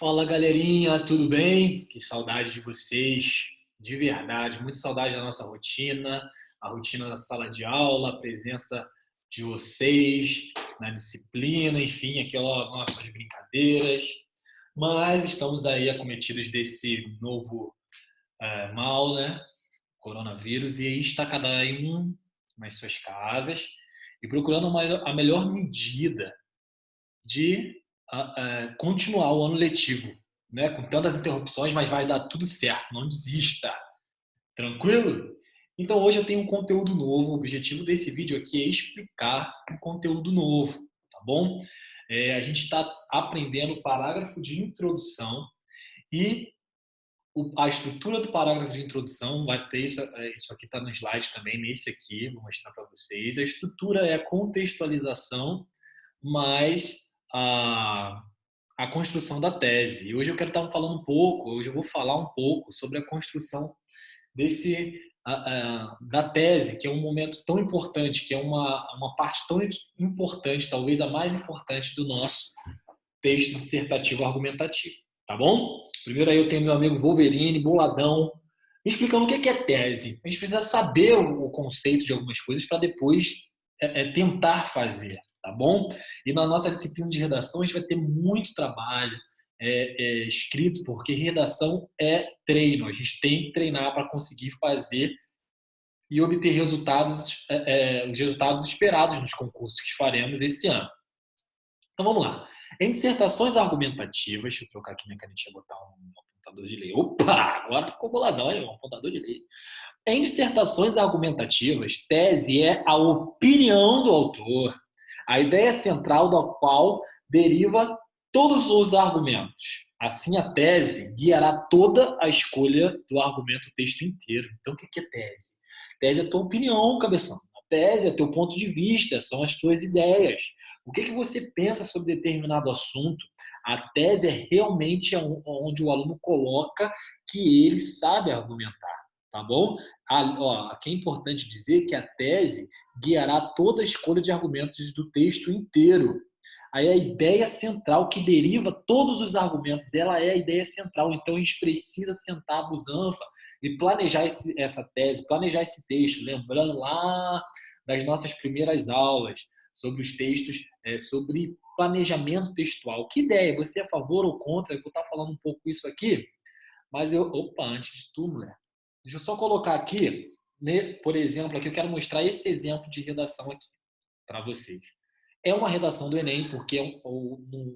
Fala galerinha, tudo bem? Que saudade de vocês, de verdade, muita saudade da nossa rotina, a rotina da sala de aula, a presença de vocês na disciplina, enfim, aquelas nossas brincadeiras. Mas estamos aí acometidos desse novo mal, né? Coronavírus, e aí está cada um nas suas casas e procurando a melhor medida de continuar o ano letivo, né? Com tantas interrupções, mas vai dar tudo certo, não desista, tranquilo? Então hoje eu tenho um conteúdo novo, o objetivo desse vídeo aqui é explicar um conteúdo novo, tá bom? A gente está aprendendo o parágrafo de introdução e a estrutura do parágrafo de introdução vai ter isso aqui está no slide também, nesse aqui, vou mostrar para vocês. A estrutura é a contextualização mais a construção da tese. E hoje eu quero estar falando um pouco, hoje eu vou falar um pouco sobre a construção da tese, que é um momento tão importante, que é uma parte tão importante, talvez a mais importante do nosso texto dissertativo argumentativo. Tá bom? Primeiro aí eu tenho meu amigo Wolverine, boladão, me explicando o que é tese. A gente precisa saber o conceito de algumas coisas para depois tentar fazer, tá bom? E na nossa disciplina de redação a gente vai ter muito trabalho escrito, porque redação é treino. A gente tem que treinar para conseguir fazer e obter resultados, os resultados esperados nos concursos que faremos esse ano. Então vamos lá. Em dissertações argumentativas, deixa eu trocar aqui minha canetinha e botar um apontador de lei. Opa, agora ficou boladão, hein? Um apontador de lei. Em dissertações argumentativas, tese é a opinião do autor, a ideia central da qual deriva todos os argumentos. Assim, a tese guiará toda a escolha do argumento o texto inteiro. Então, o que é tese? Tese é a tua opinião, cabeção. A tese é teu ponto de vista, são as tuas ideias. O que você pensa sobre determinado assunto? A tese é realmente onde o aluno coloca que ele sabe argumentar, tá bom? Aqui é importante dizer que a tese guiará toda a escolha de argumentos do texto inteiro. Aí a ideia central que deriva todos os argumentos, ela é a ideia central. Então a gente precisa sentar a busanfa e planejar essa tese, planejar esse texto, lembrando lá das nossas primeiras aulas sobre os textos, sobre planejamento textual. Que ideia? Você é a favor ou contra? Eu vou estar falando um pouco isso aqui, mas antes de tudo, mulher, deixa eu só colocar aqui, né, por exemplo, aqui eu quero mostrar esse exemplo de redação aqui para vocês. É uma redação do Enem, porque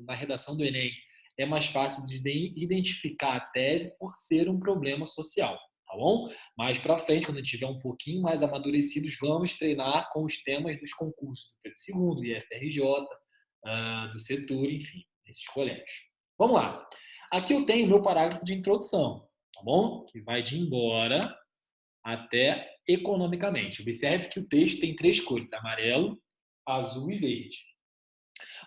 na redação do Enem é mais fácil de identificar a tese por ser um problema social, tá bom? Mais para frente, quando tiver um pouquinho mais amadurecidos, vamos treinar com os temas dos concursos do Pedro II, IFRJ, do Setur, enfim, esses colégios. Vamos lá. Aqui eu tenho o meu parágrafo de introdução, tá bom? Que vai de embora até economicamente. Observe que o texto tem três cores: amarelo, azul e verde.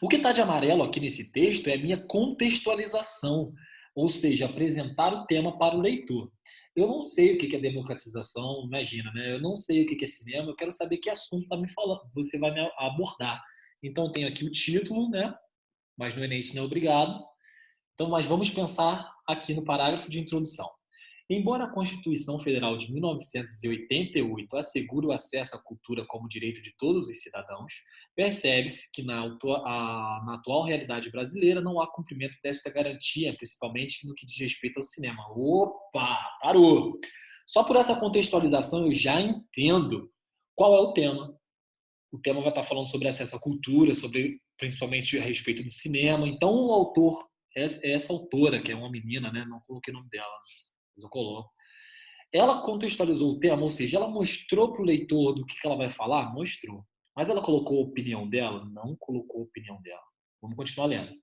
O que está de amarelo aqui nesse texto é a minha contextualização, ou seja, apresentar o tema para o leitor. Eu não sei o que é democratização, imagina, né? Eu não sei o que é cinema, eu quero saber que assunto está me falando, você vai me abordar. Então, tenho aqui o título, né? Mas no Enem isso não é obrigado. Então, mas vamos pensar aqui no parágrafo de introdução. Embora a Constituição Federal de 1988 assegure o acesso à cultura como direito de todos os cidadãos, percebe-se que na atual realidade brasileira não há cumprimento desta garantia, principalmente no que diz respeito ao cinema. Opa, parou! Só por essa contextualização eu já entendo qual é o tema. O tema vai estar falando sobre acesso à cultura, sobre principalmente a respeito do cinema. Então, o autor, essa autora, que é uma menina, né? Não coloquei o nome dela, mas eu coloco. Ela contextualizou o tema, ou seja, ela mostrou para o leitor do que ela vai falar? Mostrou. Mas ela colocou a opinião dela? Não colocou a opinião dela. Vamos continuar lendo.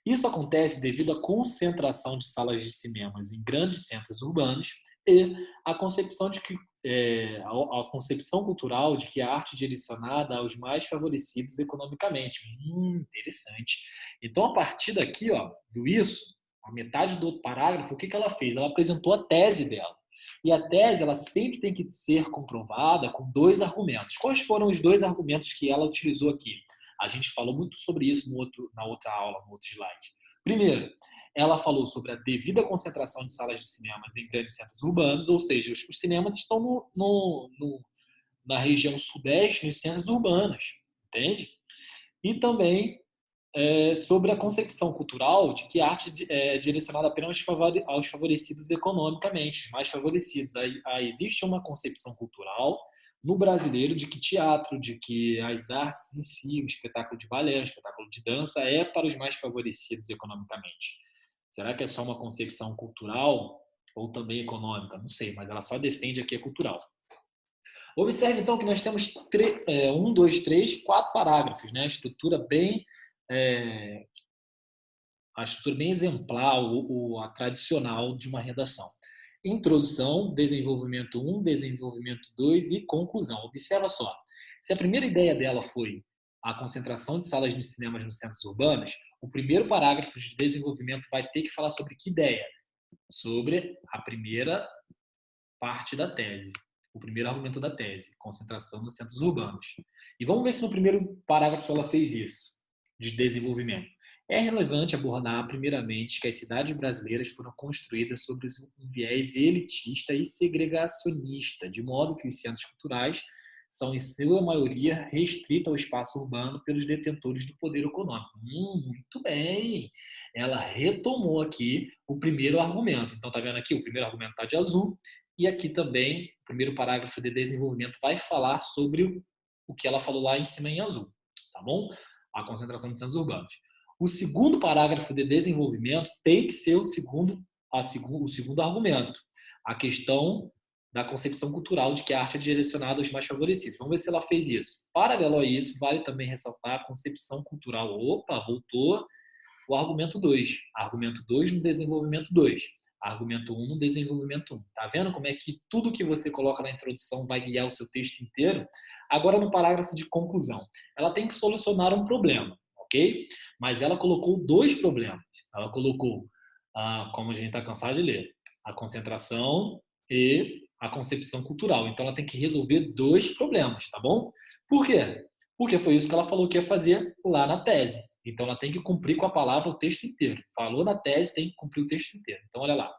Isso acontece devido à concentração de salas de cinemas em grandes centros urbanos e a concepção de que a concepção cultural de que a arte é direcionada aos mais favorecidos economicamente. Interessante. Então, a partir daqui, do isso, a metade do outro parágrafo, o que ela fez? Ela apresentou a tese dela. E a tese, ela sempre tem que ser comprovada com dois argumentos. Quais foram os dois argumentos que ela utilizou aqui? A gente falou muito sobre isso na outra aula, no outro slide. Primeiro, Ela falou sobre a devida concentração de salas de cinemas em grandes centros urbanos, ou seja, os cinemas estão na região sudeste, nos centros urbanos, entende? E também sobre a concepção cultural de que a arte é direcionada apenas aos favorecidos economicamente, mais favorecidos. Existe uma concepção cultural no brasileiro de que teatro, de que as artes em si, o espetáculo de balé, o espetáculo de dança, é para os mais favorecidos economicamente. Será que é só uma concepção cultural ou também econômica? Não sei, mas ela só defende aqui a cultural. Observe, então, que nós temos 4 parágrafos, né? É, a estrutura bem exemplar, a tradicional de uma redação. Introdução, desenvolvimento 1, desenvolvimento 2 e conclusão. Observa só, se a primeira ideia dela foi a concentração de salas de cinemas nos centros urbanos, o primeiro parágrafo de desenvolvimento vai ter que falar sobre que ideia? Sobre a primeira parte da tese, o primeiro argumento da tese, concentração nos centros urbanos. E vamos ver se no primeiro parágrafo ela fez isso, de desenvolvimento. É relevante abordar, primeiramente, que as cidades brasileiras foram construídas sobre um viés elitista e segregacionista, de modo que os centros culturais são, em sua maioria, restritos ao espaço urbano pelos detentores do poder econômico. Muito bem! Ela retomou aqui o primeiro argumento. Então, está vendo aqui? O primeiro argumento está de azul. E aqui também, o primeiro parágrafo de desenvolvimento vai falar sobre o que ela falou lá em cima em azul. Tá bom? A concentração de centros urbanos. O segundo parágrafo de desenvolvimento tem que ser o segundo argumento. A questão da concepção cultural de que a arte é direcionada aos mais favorecidos. Vamos ver se ela fez isso. Paralelo a isso, vale também ressaltar a concepção cultural. Opa, voltou o argumento 2. Argumento 2 no desenvolvimento 2. Argumento 1 no desenvolvimento 1. Tá vendo como é que tudo que você coloca na introdução vai guiar o seu texto inteiro? Agora, no parágrafo de conclusão. Ela tem que solucionar um problema, ok? Mas ela colocou 2 problemas. Ela colocou, como a gente está cansado de ler, a concentração e a concepção cultural. Então, ela tem que resolver 2 problemas, tá bom? Por quê? Porque foi isso que ela falou que ia fazer lá na tese. Então, ela tem que cumprir com a palavra o texto inteiro. Falou na tese, tem que cumprir o texto inteiro. Então, olha lá.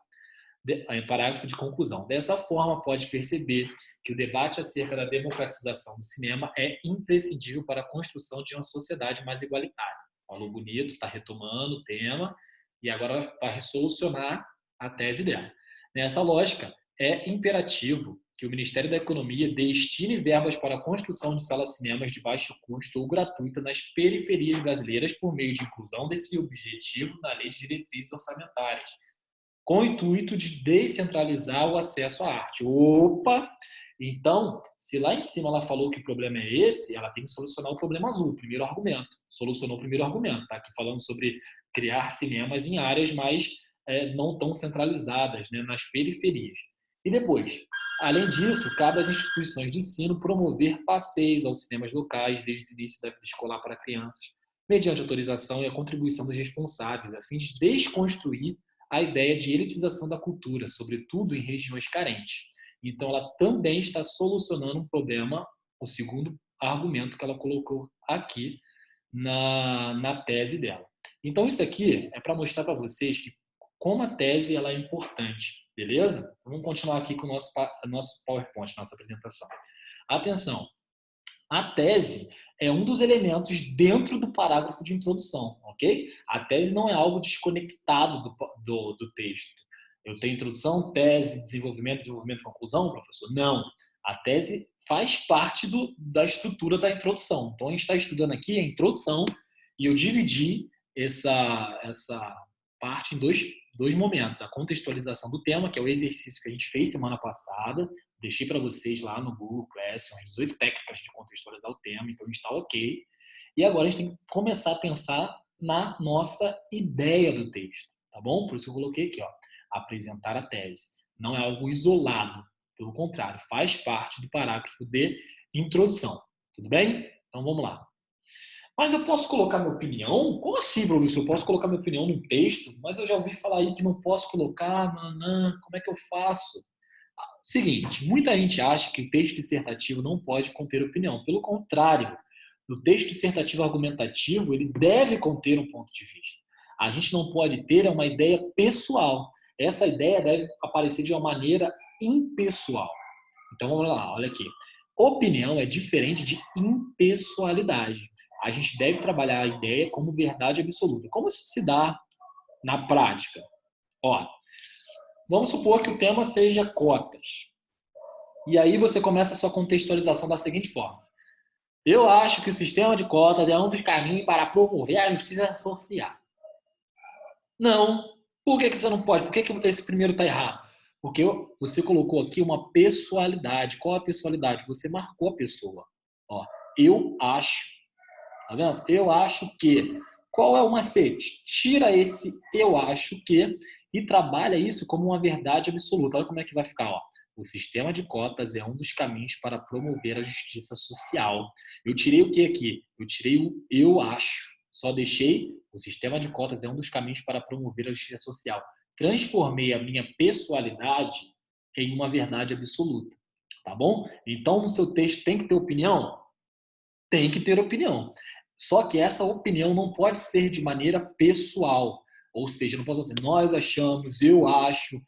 Parágrafo de conclusão. Dessa forma, pode perceber que o debate acerca da democratização do cinema é imprescindível para a construção de uma sociedade mais igualitária. Falou bonito, está retomando o tema e agora vai solucionar a tese dela. Nessa lógica, é imperativo que o Ministério da Economia destine verbas para a construção de salas de cinemas de baixo custo ou gratuita nas periferias brasileiras por meio de inclusão desse objetivo na Lei de Diretrizes Orçamentárias, com o intuito de descentralizar o acesso à arte. Opa! Então, se lá em cima ela falou que o problema é esse, ela tem que solucionar o problema azul, o primeiro argumento. Solucionou o primeiro argumento, está aqui falando sobre criar cinemas em áreas mais não tão centralizadas, né, nas periferias. E depois, além disso, cabe às instituições de ensino promover passeios aos cinemas locais desde o início da vida escolar para crianças, mediante autorização e a contribuição dos responsáveis, a fim de desconstruir a ideia de elitização da cultura, sobretudo em regiões carentes. Então, ela também está solucionando um problema, o segundo argumento que ela colocou aqui na tese dela. Então, isso aqui é para mostrar para vocês que como a tese ela é importante, beleza? Então, vamos continuar aqui com o nosso PowerPoint, nossa apresentação. Atenção, a tese é um dos elementos dentro do parágrafo de introdução, ok? A tese não é algo desconectado do texto. Eu tenho introdução, tese, desenvolvimento, conclusão, professor? Não. A tese faz parte da estrutura da introdução. Então, a gente está estudando aqui a introdução e eu dividi essa parte em dois momentos. A contextualização do tema, que é o exercício que a gente fez semana passada. Deixei para vocês lá no Google Classroom, 18 técnicas de contextualizar o tema, então está ok. E agora a gente tem que começar a pensar na nossa ideia do texto, tá bom? Por isso que eu coloquei aqui, ó, apresentar a tese. Não é algo isolado, pelo contrário, faz parte do parágrafo de introdução. Tudo bem? Então vamos lá. Mas eu posso colocar minha opinião? Como assim, professor? Eu posso colocar minha opinião num texto? Mas eu já ouvi falar aí que não posso colocar, como é que eu faço? Seguinte, muita gente acha que o texto dissertativo não pode conter opinião. Pelo contrário, o texto dissertativo argumentativo ele deve conter um ponto de vista. a gente não pode ter uma ideia pessoal. Essa ideia deve aparecer de uma maneira impessoal. Então vamos lá, olha aqui. Opinião é diferente de impessoalidade. A gente deve trabalhar a ideia como verdade absoluta. Como isso se dá na prática? Ó, vamos supor que o tema seja cotas. E aí você começa a sua contextualização da seguinte forma. Eu acho que o sistema de cotas é um dos caminhos para promover a justiça social. Não. Por que você não pode? Por que esse primeiro está errado? Porque você colocou aqui uma pessoalidade. Qual a pessoalidade? Você marcou a pessoa. Ó, eu acho. Tá vendo? Eu acho que. Qual é o macete? Tira esse eu acho que e trabalha isso como uma verdade absoluta. Olha como é que vai ficar. Ó. O sistema de cotas é um dos caminhos para promover a justiça social. Eu tirei o que aqui? Eu tirei o eu acho. Só deixei o sistema de cotas é um dos caminhos para promover a justiça social. Transformei a minha pessoalidade em uma verdade absoluta. Tá bom? Então, no seu texto tem que ter opinião? Tem que ter opinião. Só que essa opinião não pode ser de maneira pessoal. Ou seja, não posso dizer, nós achamos, eu acho,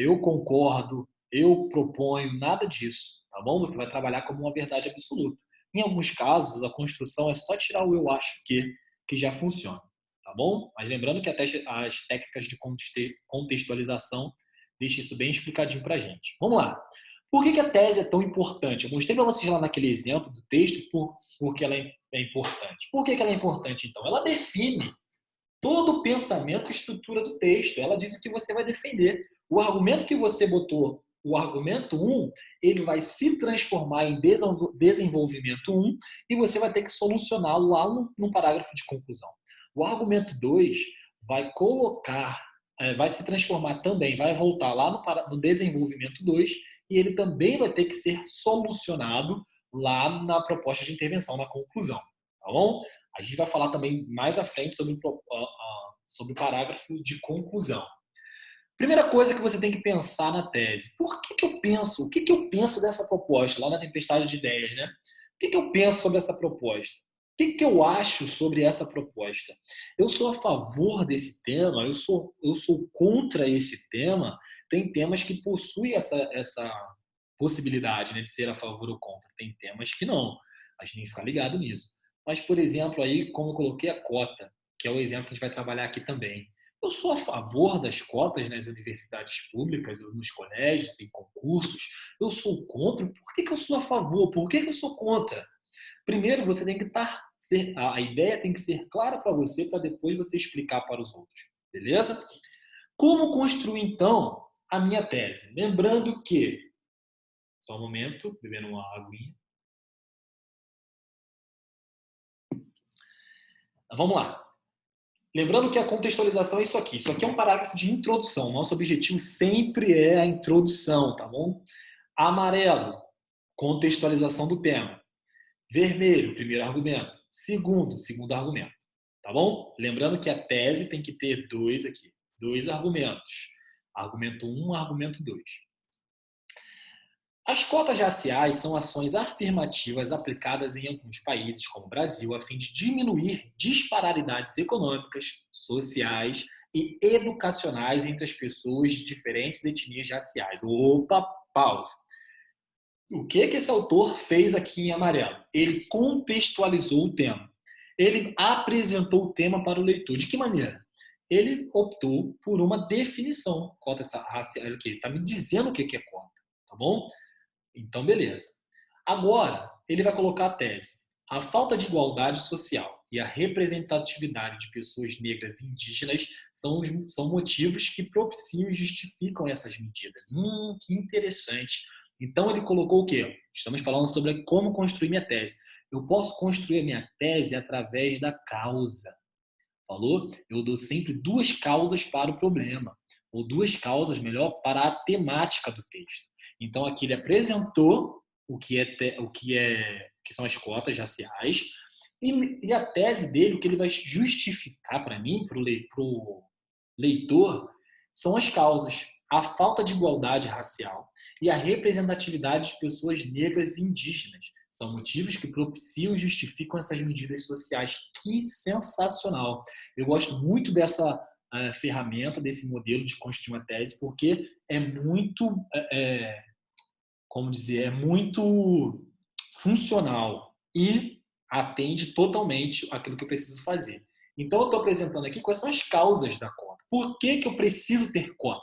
eu concordo, eu proponho, nada disso. Tá bom? Você vai trabalhar como uma verdade absoluta. Em alguns casos, a construção é só tirar o eu acho que já funciona. Tá bom? Mas lembrando que até as técnicas de contextualização deixam isso bem explicadinho para a gente. Vamos lá. Por que a tese é tão importante? Eu mostrei para vocês lá naquele exemplo do texto porque ela é importante. Por que ela é importante, então? Ela define todo o pensamento e estrutura do texto. Ela diz o que você vai defender. O argumento que você botou, o argumento 1, ele vai se transformar em desenvolvimento 1 e você vai ter que solucioná-lo lá no parágrafo de conclusão. O argumento 2 vai colocar, vai se transformar também, vai voltar lá no desenvolvimento 2 e ele também vai ter que ser solucionado lá na proposta de intervenção, na conclusão. Tá bom? A gente vai falar também mais à frente sobre o parágrafo de conclusão. Primeira coisa que você tem que pensar na tese. Por que eu penso? O que eu penso dessa proposta? Lá na tempestade de ideias, né? O que eu penso sobre essa proposta? O que eu acho sobre essa proposta? Eu sou a favor desse tema? Eu sou contra esse tema? Tem temas que possuem essa possibilidade, né, de ser a favor ou contra. Tem temas que não. A gente tem que ficar ligado nisso. Mas, por exemplo, aí, como eu coloquei a cota, que é o exemplo que a gente vai trabalhar aqui também. Eu sou a favor das cotas nas universidades públicas, nos colégios, em concursos. Eu sou contra. Por que eu sou a favor? Por que eu sou contra? Primeiro, você tem que a ideia tem que ser clara para você, para depois você explicar para os outros. Beleza? Como construir, então, a minha tese? Lembrando que... Só um momento, bebendo uma aguinha. Vamos lá. Lembrando que a contextualização é isso aqui. Isso aqui é um parágrafo de introdução. Nosso objetivo sempre é a introdução, tá bom? Amarelo, contextualização do tema. Vermelho, primeiro argumento. Segundo argumento. Tá bom? Lembrando que a tese tem que ter dois argumentos. Argumento 1, argumento 2. As cotas raciais são ações afirmativas aplicadas em alguns países, como o Brasil, a fim de diminuir disparidades econômicas, sociais e educacionais entre as pessoas de diferentes etnias raciais. Opa, pausa. O que esse autor fez aqui em amarelo? Ele contextualizou o tema. Ele apresentou o tema para o leitor. De que maneira? Ele optou por uma definição. Cota racial, ele está me dizendo o que é cota, tá bom? Então, beleza. Agora, ele vai colocar a tese. A falta de igualdade social e a representatividade de pessoas negras e indígenas são motivos que propiciam e justificam essas medidas. Que interessante. Então, ele colocou o quê? Estamos falando sobre como construir minha tese. Eu posso construir a minha tese através da causa. Falou? Eu dou sempre duas causas para o problema. Ou duas causas, melhor, para a temática do texto. Então, aqui ele apresentou que são as cotas raciais e a tese dele, o que ele vai justificar para mim, para o leitor, são as causas. a falta de igualdade racial e a representatividade de pessoas negras e indígenas. São motivos que propiciam e justificam essas medidas sociais. Que sensacional! Eu gosto muito dessa ferramenta, desse modelo de construir uma tese, porque é muito, como dizer, é muito funcional e atende totalmente aquilo que eu preciso fazer. Então, eu estou apresentando aqui quais são as causas da cota. Por que eu preciso ter cotas?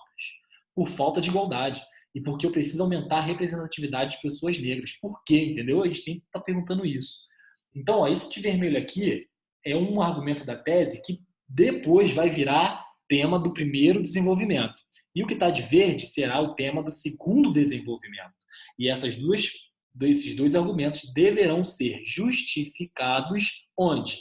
Por falta de igualdade. E porque eu preciso aumentar a representatividade de pessoas negras. Por quê? Entendeu? A gente tem que estar perguntando isso. Então, ó, esse de vermelho aqui é um argumento da tese que depois vai virar tema do primeiro desenvolvimento. E o que está de verde será o tema do segundo desenvolvimento. E esses dois argumentos deverão ser justificados onde?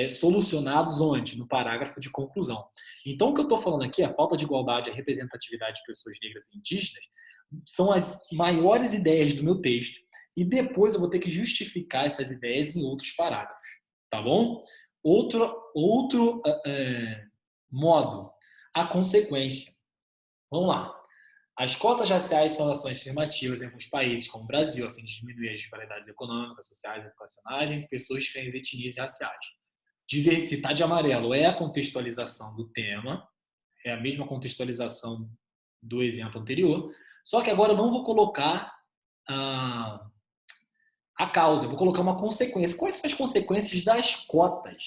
Solucionados onde? No parágrafo de conclusão. Então, o que eu estou falando aqui, a falta de igualdade e a representatividade de pessoas negras e indígenas, são as maiores ideias do meu texto. E depois eu vou ter que justificar essas ideias em outros parágrafos. Tá bom? Outro modo, a consequência. Vamos lá. As cotas raciais são ações afirmativas em alguns países, como o Brasil, a fim de diminuir as disparidades econômicas, sociais e educacionais entre pessoas de diferentes etnias e raciais. Se está de amarelo é a contextualização do tema, é a mesma contextualização do exemplo anterior, só que agora eu não vou colocar a causa, eu vou colocar uma consequência. Quais são as consequências das cotas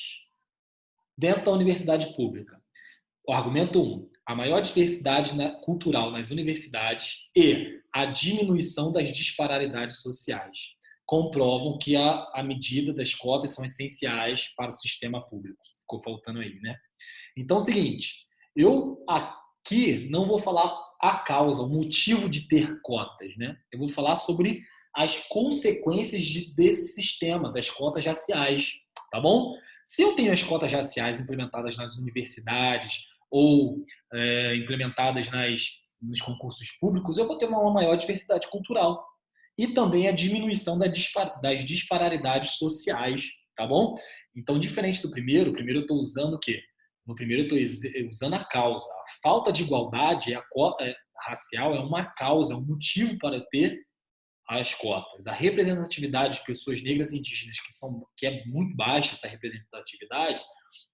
dentro da universidade pública? O argumento 1, a maior diversidade cultural nas universidades e a diminuição das disparidades sociais comprovam que a medida das cotas são essenciais para o sistema público. Ficou faltando aí, né? Então, é o seguinte, eu aqui não vou falar a causa, o motivo de ter cotas, né? Eu vou falar sobre as consequências desse sistema, das cotas raciais, tá bom? Se eu tenho as cotas raciais implementadas nas universidades ou implementadas nos concursos públicos, eu vou ter uma maior diversidade cultural e também a diminuição das disparidades sociais, tá bom? Então, diferente do primeiro eu estou usando o quê? No primeiro eu estou usando a causa. A falta de igualdade, a cota racial é uma causa, é um motivo para ter as cotas. A representatividade de pessoas negras e indígenas, que é muito baixa, essa representatividade,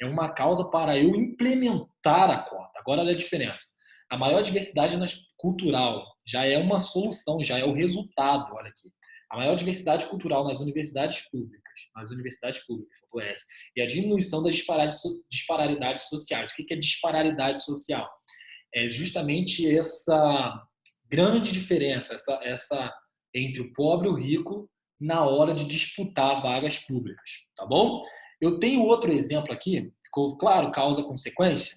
é uma causa para eu implementar a cota. Agora, olha a diferença. A maior diversidade cultural já é uma solução, já é o resultado. Olha aqui. A maior diversidade cultural nas universidades públicas, faltou essa, e a diminuição das disparidades sociais. O que é disparidade social? É justamente essa grande diferença, essa entre o pobre e o rico na hora de disputar vagas públicas, tá bom? Eu tenho outro exemplo aqui, ficou claro, causa-consequência?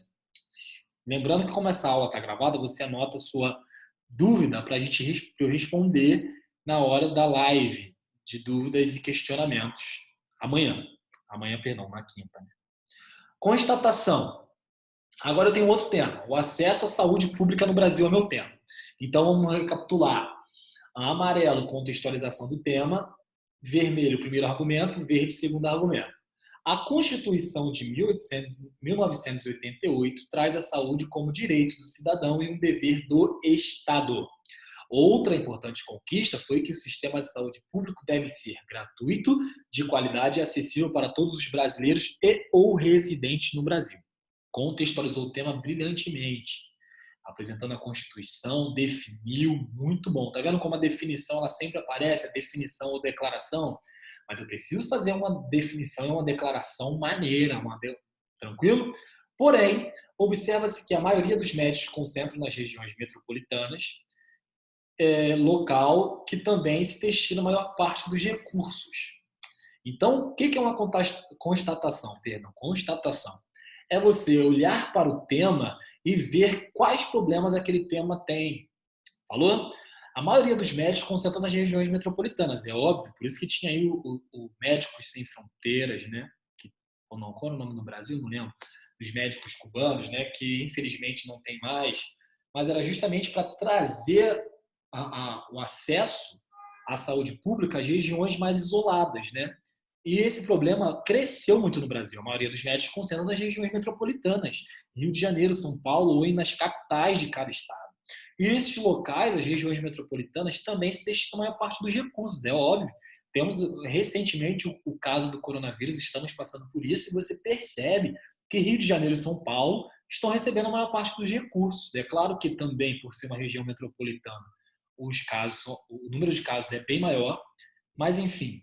Lembrando que como essa aula está gravada, você anota a sua dúvida para eu responder na hora da live de dúvidas e questionamentos amanhã. Na quinta. Né? Constatação. Agora eu tenho outro tema. O acesso à saúde pública no Brasil é meu tema. Então vamos recapitular. Amarelo, contextualização do tema. Vermelho, primeiro argumento. Verde, segundo argumento. A Constituição de 1988 traz a saúde como direito do cidadão e um dever do Estado. Outra importante conquista foi que o sistema de saúde público deve ser gratuito, de qualidade e acessível para todos os brasileiros e ou residentes no Brasil. Contextualizou o tema brilhantemente, apresentando a Constituição, definiu, muito bom. Tá vendo como a definição ela sempre aparece, a definição ou declaração? Mas eu preciso fazer uma definição e uma declaração maneira, tranquilo? Porém, observa-se que a maioria dos médicos concentram nas regiões metropolitanas, local que também se destina a maior parte dos recursos. Então, o que é uma constatação? Constatação. É você olhar para o tema e ver quais problemas aquele tema tem. Falou? A maioria dos médicos concentra nas regiões metropolitanas, é óbvio. Por isso que tinha aí o Médicos Sem Fronteiras, né? Ou não, qual é o nome no Brasil? Não lembro. Os médicos cubanos, né? Que infelizmente não tem mais. Mas era justamente para trazer o acesso à saúde pública às regiões mais isoladas, né? E esse problema cresceu muito no Brasil. A maioria dos médicos concentram nas regiões metropolitanas, Rio de Janeiro, São Paulo ou nas capitais de cada estado. E esses locais, as regiões metropolitanas, também se destinam a maior parte dos recursos, é óbvio. Temos recentemente o caso do coronavírus, estamos passando por isso, e você percebe que Rio de Janeiro e São Paulo estão recebendo a maior parte dos recursos. É claro que também, por ser uma região metropolitana, o número de casos é bem maior, mas enfim,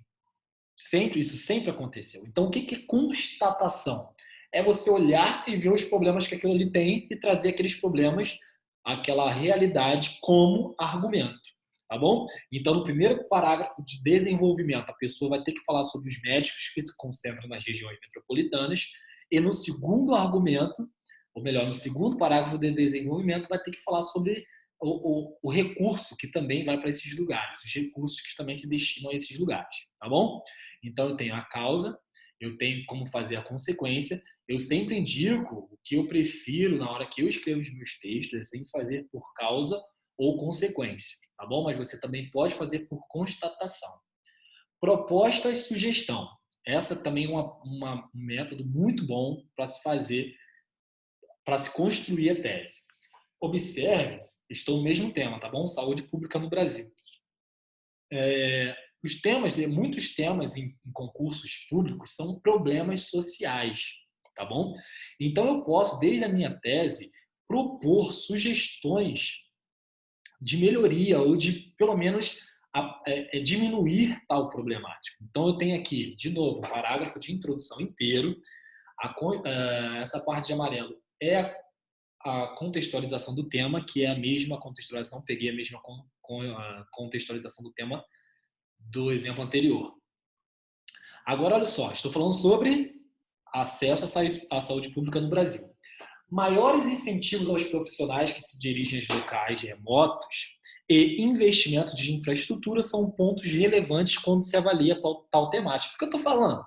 isso sempre aconteceu. Então, o que é constatação? É você olhar e ver os problemas que aquilo ali tem e trazer aqueles problemas, aquela realidade como argumento, tá bom? Então, no primeiro parágrafo de desenvolvimento, a pessoa vai ter que falar sobre os médicos que se concentram nas regiões metropolitanas e no segundo argumento, ou melhor, no segundo parágrafo de desenvolvimento, vai ter que falar sobre o recurso que também vai para esses lugares, os recursos que também se destinam a esses lugares, tá bom? Então, eu tenho a causa, eu tenho como fazer a consequência. Eu sempre indico o que eu prefiro na hora que eu escrevo os meus textos, é sempre fazer por causa ou consequência, tá bom? Mas você também pode fazer por constatação. Proposta e sugestão. Essa também é um método muito bom para se fazer, para se construir a tese. Observe, estou no mesmo tema, tá bom? Saúde pública no Brasil. Muitos temas em concursos públicos são problemas sociais, tá bom? Então eu posso, desde a minha tese, propor sugestões de melhoria ou de, pelo menos, diminuir tal problemática. Então eu tenho aqui, de novo, um parágrafo de introdução inteiro. Essa parte de amarelo é a contextualização do tema, que é a mesma contextualização, peguei a mesma contextualização do tema do exemplo anterior. Agora, olha só, estou falando sobre acesso à saúde pública no Brasil. Maiores incentivos aos profissionais que se dirigem aos locais remotos e investimentos de infraestrutura são pontos relevantes quando se avalia tal temática. O que eu estou falando?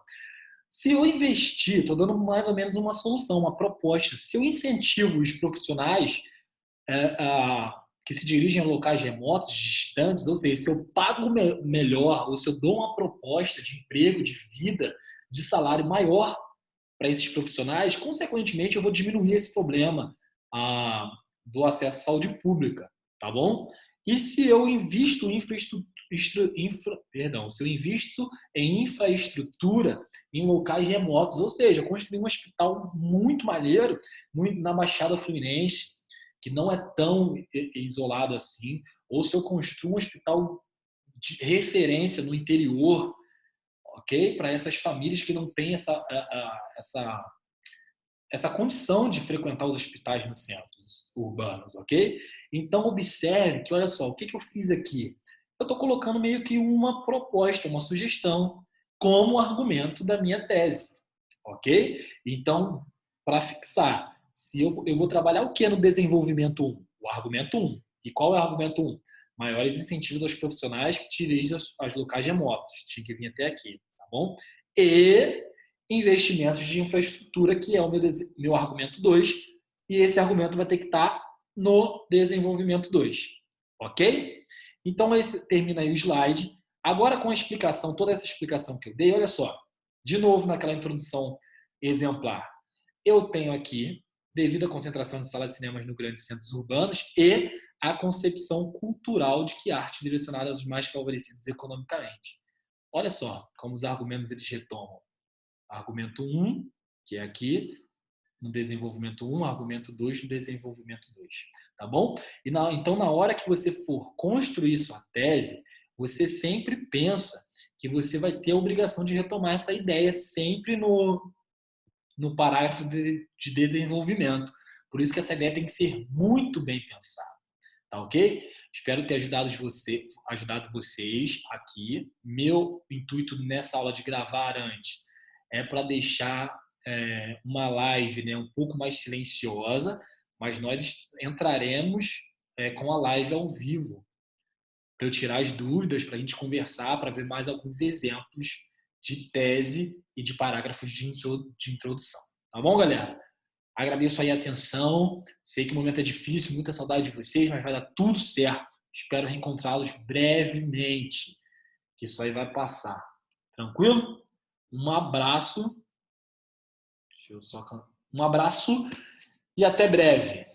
Se eu investir, estou dando mais ou menos uma solução, uma proposta. Se eu incentivo os profissionais que se dirigem a locais remotos, distantes, ou seja, se eu pago melhor, ou se eu dou uma proposta de emprego, de vida, de salário maior para esses profissionais, consequentemente eu vou diminuir esse problema do acesso à saúde pública, tá bom? E se eu invisto em infraestrutura em locais remotos, ou seja, construir um hospital muito maneiro na Baixada Fluminense, que não é tão isolado assim, ou se eu construo um hospital de referência no interior, ok? Para essas famílias que não têm essa condição de frequentar os hospitais nos centros urbanos, ok? Então, observe que, olha só, o que eu fiz aqui? Eu estou colocando meio que uma proposta, uma sugestão, como argumento da minha tese, ok? Então, para fixar, se eu vou trabalhar o que no desenvolvimento 1? O argumento 1. E qual é o argumento 1? Maiores incentivos aos profissionais que dirigem aos locais remotos. Tinha que vir até aqui, tá bom? E investimentos de infraestrutura, que é o meu argumento 2, e esse argumento vai ter que estar no desenvolvimento 2, ok? Então, esse termina aí o slide. Agora, com a explicação, toda essa explicação que eu dei, olha só, de novo naquela introdução exemplar, eu tenho aqui, devido à concentração de salas de cinemas nos grandes centros urbanos e a concepção cultural de que a arte direcionada aos mais favorecidos economicamente. Olha só como os argumentos eles retomam. Argumento 1, que é aqui, no desenvolvimento 1, argumento 2 no desenvolvimento 2. Tá bom? Então, na hora que você for construir sua tese, você sempre pensa que você vai ter a obrigação de retomar essa ideia sempre no parágrafo de desenvolvimento. Por isso que essa ideia tem que ser muito bem pensada. Tá ok? Espero ter ajudado vocês aqui. Meu intuito nessa aula de gravar antes é para deixar uma live, né, um pouco mais silenciosa, mas nós entraremos com a live ao vivo para eu tirar as dúvidas, para a gente conversar, para ver mais alguns exemplos de tese e de parágrafos de introdução. Tá bom, galera? Agradeço aí a atenção. Sei que o momento é difícil, muita saudade de vocês, mas vai dar tudo certo. Espero reencontrá-los brevemente, que isso aí vai passar. Tranquilo? Um abraço. Deixa eu só... Um abraço e até breve.